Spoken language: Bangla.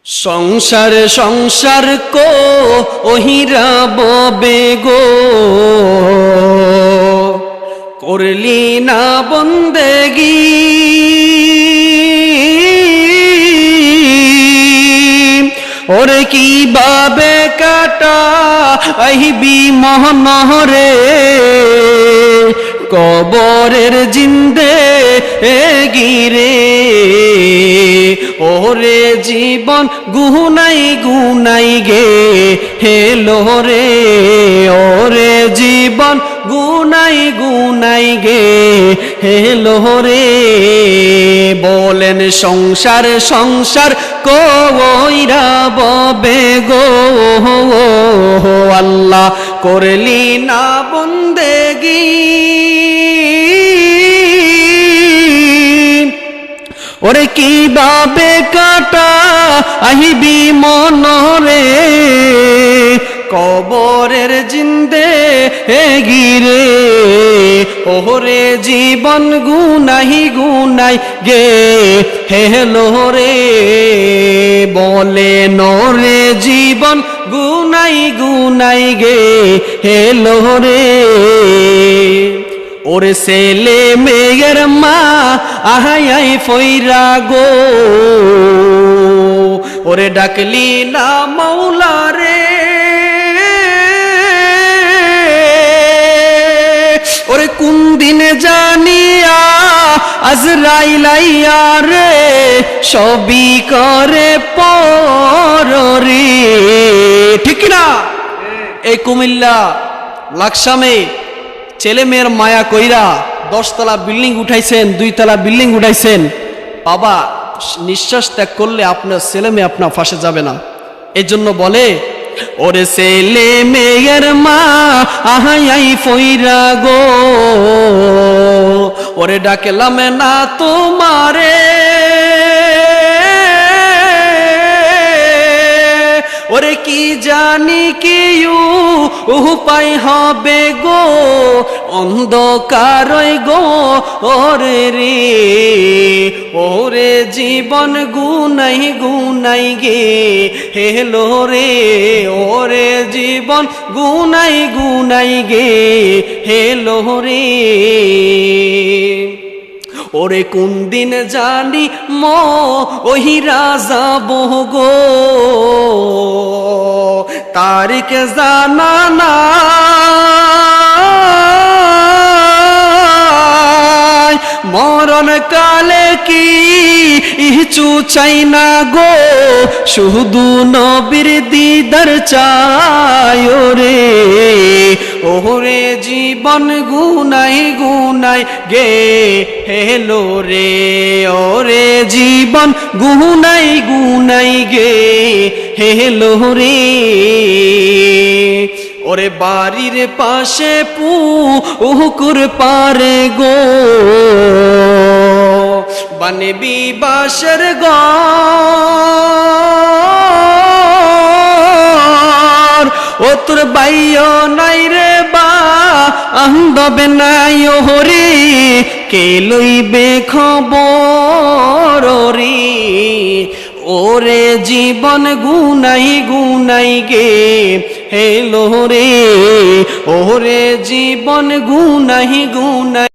সংসার সংসার কো ওহিরা ববে গো করলি না বন্দেগি ওরে কি বাবে কাটা আহিবি মহনরে কবরের জিন্দে গিরে ওরে জীবন গুনাই গুনাই গে হেলো রে ওরে জীবন গুনাই গুনাই গে হেলো রে বলেন সংসার সংসার কইরা ববে গো আল্লাহ করলি না বন্দেগি ওরে কি বাবে কাটা আহিবি মনরে কবরের জিন্দে গিরে ওরে জীবন গুনাই গুনাই গে হেলো রে বলে নরে জীবন গুনাই গুনাই গে হেলো রে ওরে ছেলে মেয়ের মা আহাই ফইরা গো ওরে ডাকলি না মৌলা রে ওরে কোন দিনে জানিয়া আজরাইল আইয়া রে সবই করে পররে ঠিক না এই কুমিল্লা লাকসামে ছেলে মেয়ের মায়া কইরা 10 তলা বিল্ডিং উঠাইছেন 2 তলা বিল্ডিং উঠাইছেন বাবা নিঃশ্বাস ত্যাগ করলে আপনার ছেলে মেয়ে আপনার ফাঁসে যাবে না এই জন্য বলে ওরে ছেলে মেয়ের মা আহাই ফইরা গো ওরে ডাকলাম না তোমারে ওরে কি জানি কি উপায় হবে গো অন্ধকার গো ওরে রে ওরে জীবন গুনাই গুনাই গে হেলো রে ওরে জীবন গুনাই গুনাই গে হেলো রে ওরে কোন দিন জানি ওহিরা যাব গো তারিখ জানা না মরণ কালে কি ইহচু চাই না গো শুধু নবীর দিদার চাই রে ওরে জীবন গুনাই গুনাই গে হেলো রে ওরে জীবন গুনাই গুনাই গে হেলো রে ওরে বাড়ির পাশে পুকুর পারে গো বানবি বাসের ঘর ও তোর বাইও নাই রে বা আন্দবে নাই হরি কে লইবে খবর রে ওরে জীবন গুনাই গুনাই গে হেলো রে ওরে জীবন গুনাই গুনাই